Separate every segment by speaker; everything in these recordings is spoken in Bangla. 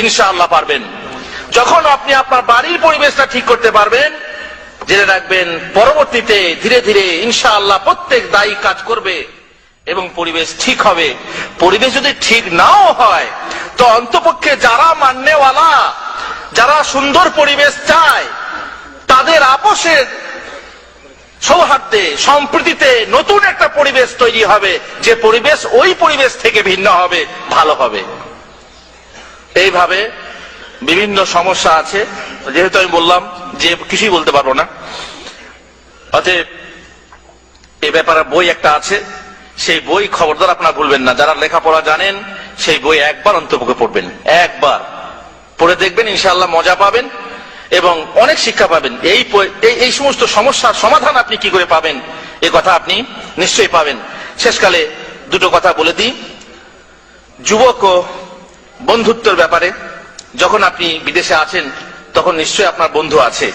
Speaker 1: ইনশাআল্লাহ পারবেন। যখন আপনি আপনার বাড়ির পরিবেশটা ঠিক করতে পারবেন, জেনে রাখবেন পরবর্তীতে ধীরে ধীরে ইনশাআল্লাহ প্রত্যেক দায়ী কাজ করবে এবং পরিবেশ ঠিক হবে। পরিবেশ যদি ঠিক নাও হয় তো অন্তপক্ষে যারা মাননেওয়ালা, যারা সুন্দর পরিবেশ চায়, তাদের আপোষের সৌহার্দ্যে সম্প্রীতিতে নতুন একটা পরিবেশ তৈরি হবে, যে পরিবেশ ওই পরিবেশ থেকে ভিন্ন হবে, ভালো হবে। এইভাবে বিভিন্ন সমস্যা আছে, যেহেতু আমি বললাম যে কিছুই বলতে পারবো না, অতএব এই ব্যাপারে বই একটা আছে, সেই বই খবরদার আপনারা ভুলবেন না। যারা লেখাপড়া জানেন সেই বই একবার অন্তপক্ষে পড়বেন, একবার পড়ে দেখবেন, ইনশাআল্লাহ মজা পাবেন এবং অনেক শিক্ষা পাবেন। এই সমস্ত সমস্যার সমাধান আপনি কি করে পাবেন, এ কথা আপনি নিশ্চয়ই পাবেন। শেষকালে দুটো কথা বলে দিই। যুবক ও বন্ধুত্বের ব্যাপারে, যখন আপনি বিদেশে আছেন তখন নিশ্চয়ই আপনার বন্ধু আছে।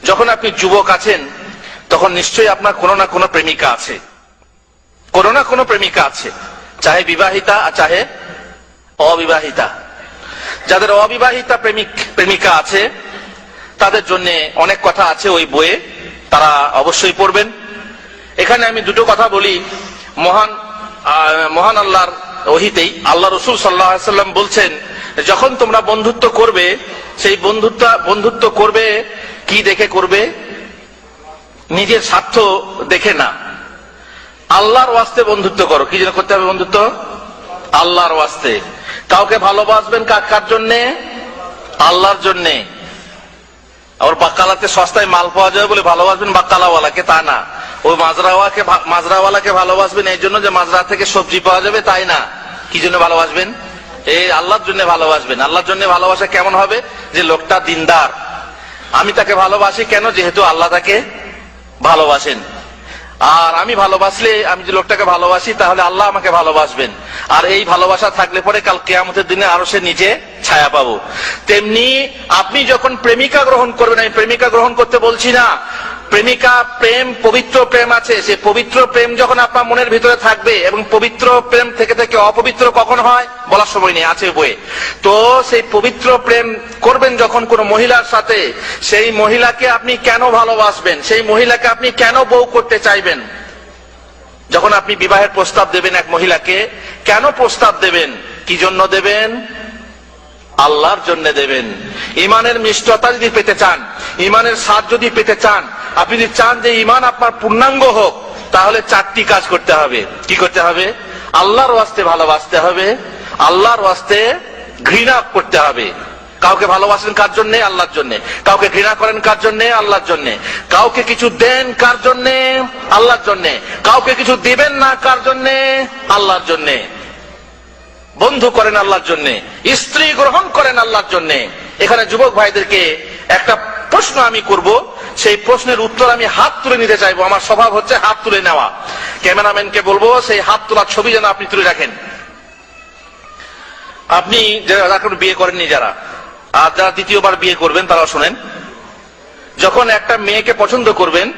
Speaker 1: যখন আপনি যুবক আছেন তখন নিশ্চয়ই আপনার কোনো না কোনো প্রেমিকা আছে, কোনো না কোনো প্রেমিকা আছে, চাহে বিবাহিতা চাহে অবিবাহিতা। যাদের অবিবাহিতা প্রেমিকা আছে তাদের জন্য অনেক কথা আছে ওই বইয়ে, তারা অবশ্যই পড়বেন। এখানে আমি দুটো কথা বলি। মহান আল্লাহর ওহীতেই আল্লাহ রাসূল সাল্লাল্লাহু আলাইহি ওয়াসাল্লাম বলছেন, যখন তোমরা বন্ধুত্ব করবে, সেই বন্ধুত্ব করবে কি দেখে করবে? নিজের স্বার্থ দেখে না, আল্লাহর ওয়াস্তে বন্ধুত্ব করো। কি যেন করতে হবে বন্ধুত্ব? আল্লাহর ওয়াস্তে। কাউকে ভালোবাসবেন কার জন্যে? আল্লাহর জন্যে। আর বাক্কালাতে সস্তায় মাল পাওয়া যায় বলে ভালোবাসবেন বাক্কালাওয়ালাকে, তা না। ওই মাজরাওয়ালাকে ভালোবাসবেন এই জন্য যে মাজরা থেকে সবজি পাওয়া যাবে, তাই না। কি জন্য ভালোবাসবেন? এই আল্লাহর জন্য ভালোবাসবেন। আল্লাহর জন্য ভালোবাসা কেমন হবে? যে লোকটা দিনদার, আমি তাকে ভালোবাসি কেন? যেহেতু আল্লাহ তাকে ভালোবাসেন। আর আমি ভালোবাসলে, আমি যে লোকটাকে ভালোবাসি, তাহলে আল্লাহ আমাকে ভালোবাসবেন। আর এই ভালোবাসা থাকলে পরে কাল কিয়ামতের দিনে আরো সে নিচে ছায়া পাবো। তেমনি আপনি যখন প্রেমিকা গ্রহণ করবেন, আমি প্রেমিকা গ্রহণ করতে বলছি না, প্রেমিকা প্রেম, পবিত্র প্রেম আছে, সে পবিত্র প্রেম যখন আপনার মনের ভিতরে থাকবে, এবং পবিত্র প্রেম থেকে থেকে অপবিত্র কখন হয় বলার সময় নেই, আছে বইয়ে। তো সেই পবিত্র প্রেম করবেন যখন কোন মহিলার সাথে, সেই মহিলাকে আপনি কেন ভালোবাসবেন? সেই মহিলাকে আপনি কেন বউ করতে চাইবেন? যখন আপনি বিবাহের প্রস্তাব দেবেন এক মহিলাকে, কেন প্রস্তাব দেবেন? কি জন্য দেবেন? আল্লাহর জন্য দেবেন। ইমানের মিষ্টতা যদি পেতে চান, ইমানের স্বাদ যদি পেতে চান, আপনি যদি চান যে ইমান আপনার পূর্ণাঙ্গ হোক, তাহলে চারটি কাজ করতে হবে। কি করতে হবে? আল্লাহর ওয়াস্তে ভালোবাসতে হবে, আল্লাহর ওয়াস্তে ঘৃণা করতে হবে। কাউকে ভালোবাসেন কার জন্য? আল্লাহর জন্য। কাউকে ঘৃণা করেন কার জন্য? আল্লাহর জন্য। কাউকে কিছু দেন কার জন্য? আল্লাহর জন্য। কাউকে কিছু দিবেন না কার জন্য? আল্লাহর জন্য। বন্ধু করেন আল্লাহর জন্য, স্ত্রী গ্রহণ করেন আল্লাহর জন্য। এখানে যুবক ভাইদেরকে একটা প্রশ্ন আমি করব, সেই প্রশ্নের উত্তর আমি হাত তুলে নিতে চাইবো। আমার স্বভাব হচ্ছে হাত তুলে নেওয়া। ক্যামেরাম্যানকে বলবো সেই হাত তোলার ছবি যেন আপনি তুলে রাখেন। আপনি যারা বিয়ে করেননি, যারা, আর যারা দ্বিতীয়বার বিয়ে করবেন, তারা শোনেন। যখন একটা মেয়েকে পছন্দ করবেন,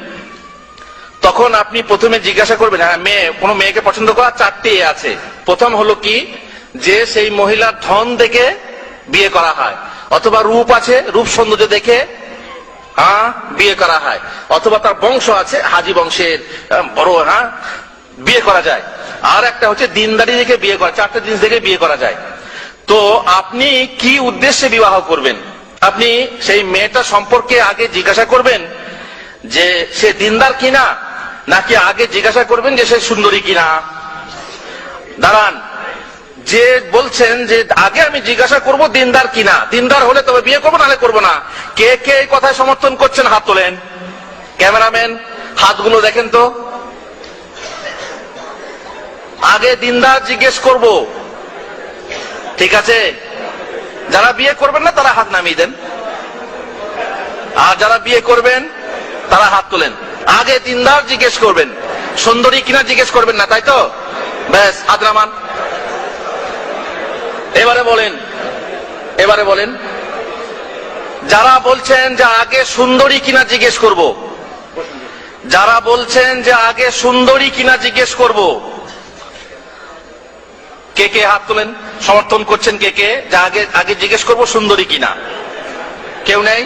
Speaker 1: তখন আপনি প্রথমে জিজ্ঞাসা করবেন, হ্যাঁ, কোনো মেয়েকে পছন্দ করার চারটি আছে। প্রথম হলো কি, যে সেই মহিলার ধন দেখে বিয়ে করা হয়, অথবা রূপ আছে, রূপ সৌন্দর্য দেখে বিয়ে করা হয়, অথবা তার বংশ আছে, হাজি বংশের বড়, বিয়ে করা যায়। আর একটা হচ্ছে দিনদারি দেখে বিয়ে করা। চারটে জিনিস দেখে বিয়ে করা যায়। তো আপনি কি উদ্দেশ্যে বিবাহ করবেন? আপনি সেই মেয়েটা সম্পর্কে আগে জিজ্ঞাসা করবেন যে সে দিনদার কিনা, নাকি আগে জিজ্ঞাসা করবেন যে সে সুন্দরী কিনা? দাঁড়ান, যে বলছেন যে আগে আমি জিজ্ঞাসা করব দিনদার কিনা, দিনদার হলে তবে বিয়ে করবো, নাহলে করবো না। কে কে এই কথায় সমর্থন করছেন হাত তোলেন। ক্যামেরাম্যান হাতগুলো দেখেন তো। আগে দিনদার জিজ্ঞেস করব, ঠিক আছে? যারা বিয়ে করবেন না তারা হাত নামিয়ে দেন, আর যারা বিয়ে করবেন তারা হাত তোলেন। আগে দিনদার জিজ্ঞেস করবেন, সুন্দরী কিনা জিজ্ঞেস করবেন না, তাই তো? ব্যাস, হাত নামান। এবারে বলেন, যারা বলছেন যে আগে সুন্দরী কিনা জিজ্ঞেস করব, যারা বলছেন যে আগে সুন্দরী কিনা জিজ্ঞেস করব, কে কে হাত তোলেন। সমর্থন করছেন কে কে? যা আগে আগে জিজ্ঞেস করবো সুন্দরী কিনা। কেউ নেই?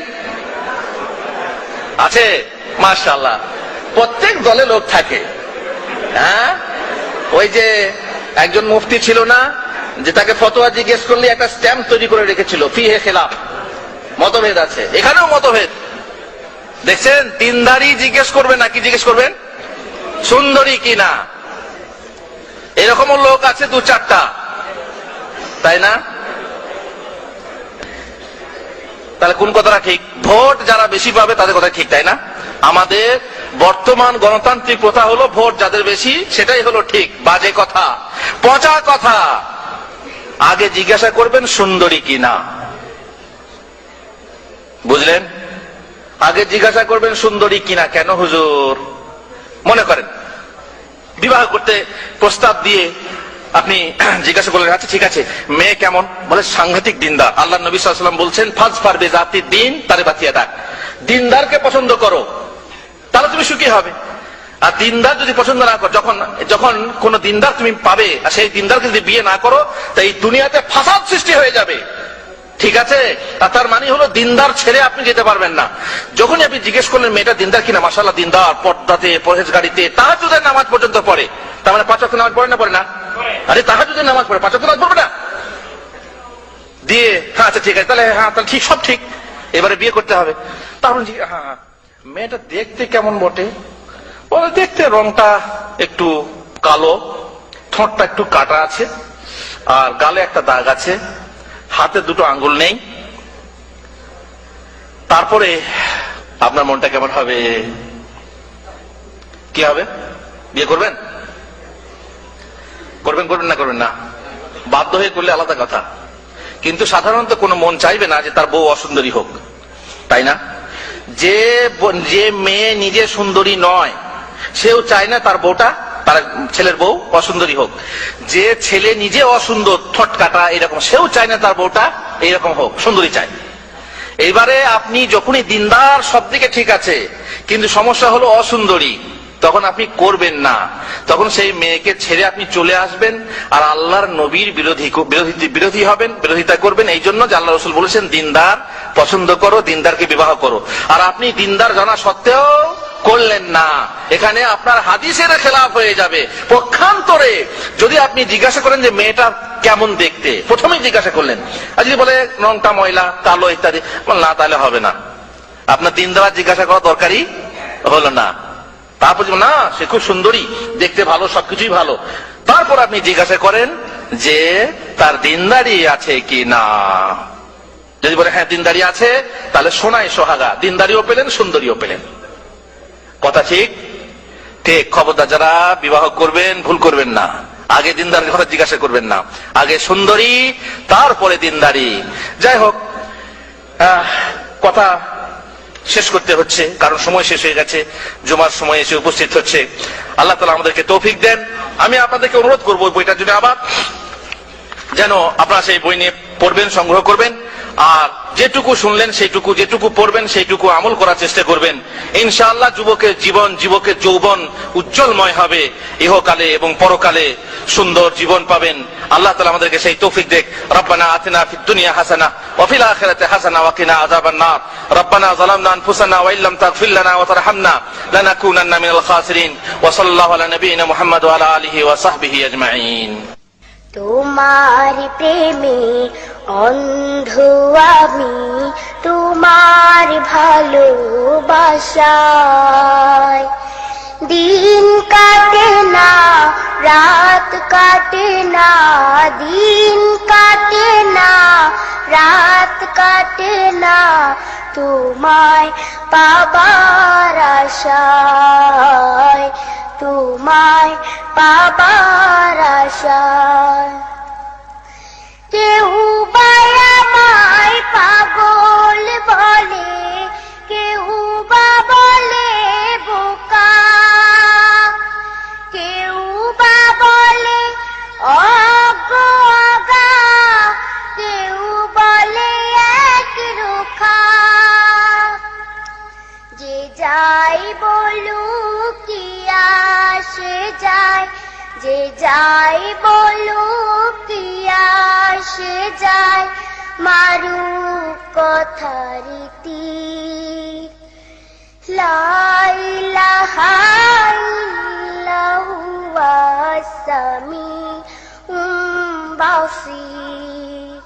Speaker 1: আছে? মাশাআল্লাহ, প্রত্যেক দলে লোক থাকে। হ্যাঁ, ওই যে একজন মুফতি ছিল না, যে তাকে ফতোয়া জিজ্ঞেস করলে একটা স্ট্যাম্প তৈরি করে রেখেছিল, ফিহে খেলাফ, মতভেদ আছে। এখানেও মতভেদ। দেখছেন, দিনদারি জিজ্ঞেস করবেন না, কি জিজ্ঞেস করবেন? সুন্দরী কিনা। এরকমও লোক আছে দু চারটা, তাই না? তাহলে কোন কথাটা ঠিক? ভোট যারা বেশি পাবে তাদের কথা ঠিক, তাই না? আমাদের বর্তমান গণতান্ত্রিক প্রথা হলো ভোট যাদের বেশি সেটাই হলো ঠিক। বাজে কথা, পচা কথা। আগে জিজ্ঞাসা করবেন সুন্দরী কিনা, বুঝলেন? আগে জিজ্ঞাসা করবেন সুন্দরী কিনা। কেন হুজুর? মনে করেন বিবাহ করতে প্রস্তাব দিয়ে আপনি জিজ্ঞাসা করলেন, আচ্ছা ঠিক আছে, মেয়ে কেমন? বলে সাংঘাতিক দিনদার। আল্লাহ নবী সাল্লাল্লাহু আলাইহি ওয়াসাল্লাম বলছেন, ফাজফার বিযাতি দ্বীন তারিবাতিয়া দাক। দিনদারকে পছন্দ করো, তাহলে তুমি সুখী হবে। আর দিনদার যদি পছন্দ না করো, যখন কোন দিনদার তুমি পাবে আর সেই দিনদারকে যদি বিয়ে না করো, তাই এই দুনিয়াতে ফাসাদ সৃষ্টি হয়ে যাবে। ঠিক আছে? তার মানে হলো দিনদার ছেড়ে আপনি যেতে পারবেন না। যখনই আপনি জিজ্ঞেস করলেন মেয়েটা দিনদার কিনা, মাশাআল্লাহ দিনদার, পর্দাতে, পরহেজগারিতে, তাহাজ্জুদের নামাজ পর্যন্ত পড়ে। তার মানে 5 ওয়াক্ত নামাজ পড়ে না? পড়ে না? আরে তাহাজ্জুদের নামাজ পড়ে, 5 ওয়াক্ত নামাজ পড়বে না? দিয়ে হ্যাঁ আচ্ছা ঠিক আছে, তাহলে হ্যাঁ তাহলে ঠিক, সব ঠিক, এবারে বিয়ে করতে হবে। তারপর হ্যাঁ মেয়েটা দেখতে কেমন বটে? বলে দেখতে রংটা একটু কালো, ঠোঁটটা একটু কাটা আছে, আর গালে একটা দাগ আছে, হাতে 2টো আঙ্গুল নেই। তারপরে আপনার মনটা কেমন হবে? কি হবে? বিয়ে করবেন? করবেন না করবেন না? বাধ্য হয়ে করলে আলাদা কথা, কিন্তু সাধারণত কোনো মন চাইবে না যে তার বউ অসুন্দরী হোক, তাই না? যে মেয়ে নিজে সুন্দরী নয়, সেও চায় না তার বউটা, তার ছেলের বউ অসুন্দরী হোক। যে ছেলে নিজে অসুন্দর, ঠোঁট কাটা এরকম, সেও চায় না তার বউটা এইরকম হোক, সুন্দরী চায়। এইবারে আপনি যখনই দিনদার সব দিকে ঠিক আছে, কিন্তু সমস্যা হলো অসুন্দরী, তখন আপনি করবেন না। তখন সেই মেয়েকে ছেড়ে আপনি চলে আসবেন আর আল্লাহর নবীর বিরোধী হবেন, বিরোধিতা করবেন। এই জন্য যে আল্লাহ রাসূল বলেছেন দিনদার পছন্দ করো, দিনদারকে বিবাহ করো। আর আপনি দিনদার জানা সত্ত্বেও করলেন না, এখানে আপনার হাদিসের খেলাফ হয়ে যাবে। পক্ষান্তরে যদি আপনি জিজ্ঞাসা করেন যে মেয়েটা কেমন দেখতে, প্রথমেই জিজ্ঞাসা করলেন, আর যদি বলে রংটা ময়লা, কালো ইত্যাদি, না তাহলে হবে না। আপনার দিনদার জিজ্ঞাসা করা দরকারই হলো না। তারপর না সে খুব সুন্দরী, দেখতে ভালো, সবকিছুই ভালো। তারপর আপনি জিজ্ঞাসা করেন যে তার দিনদারি আছে কি না। যদি বলে হ্যাঁ দিনদারি আছে, তাহলে সোনায় সোহাগা, দিনদারিও পেলেন, সুন্দরীও পেলেন। কথা ঠিক? ঠিক। খবরদার যারা বিবাহ করবেন ভুল করবেন না, আগে দিনদারের কথা জিজ্ঞাসা করবেন না, আগে সুন্দরী তারপরে দিনদারি। যাই হোক, কথা শেষ করতে হচ্ছে কারণ সময় শেষ হয়ে গেছে, জুমার সময় এসে উপস্থিত হচ্ছে। আল্লাহ তাআলা আমাদেরকে তৌফিক দেন। আমি আপনাদেরকে অনুরোধ করবো বইটার জন্য আবার যেন আপনারা সেই বই নিয়ে পড়বেন, সংগ্রহ করবেন, আর যেটুকু শুনলেন সেইটুকু, যেটুকু পড়বেন সেইটুকু আমল করার চেষ্টা করবেন। ইনশাআল্লাহ যুবকের জীবন, যুবকের যৌবন উজ্জ্বলময় হবে, ইহকালে এবং পরকালে সুন্দর জীবন পাবেন। আল্লাহ তাআলা আমাদেরকে সেই তৌফিক দেখ। রব্বানা আতিনা ফিদ দুনিয়া হাসানাহ ওয়া ফিল আখিরাতি হাসানাহ ওয়া কিনা আযাবান নার। রব্বানা যালামনা আনফুসানা ওয়া ইল্লাম তাগফির লানা ওয়া তারহামনা লানাকুনান্না মিনাল খাসিরিন। ওয়া সাল্লাল্লাহু আলা নাবিয়িনা মুহাম্মদ ওয়া আলা আলিহি ওয়া সাহবিহি আজমাইন।
Speaker 2: তোমার প্রেমে অন্ধ আমি, তোমার ভালোবাসায় দিন কাটে না, রাত কাটে না, দিন কাটে না, রাত কাটে না, তোমায় পাবার আশায়, তোমায় পাবার আশায়। কেউ বা আমায় পাগল বলে, কেউ বা বলে বোকা, কেউ বা বলে অজ্ঞা, কেউ বলে একরোখা। যে যাই বলুক কি আসে যায়, যে যাই বলো কি আসে যায় মারুক কথা রীতি লা ইলাহা ইল্লাহু ওয়াস-সামিউল বাসীর।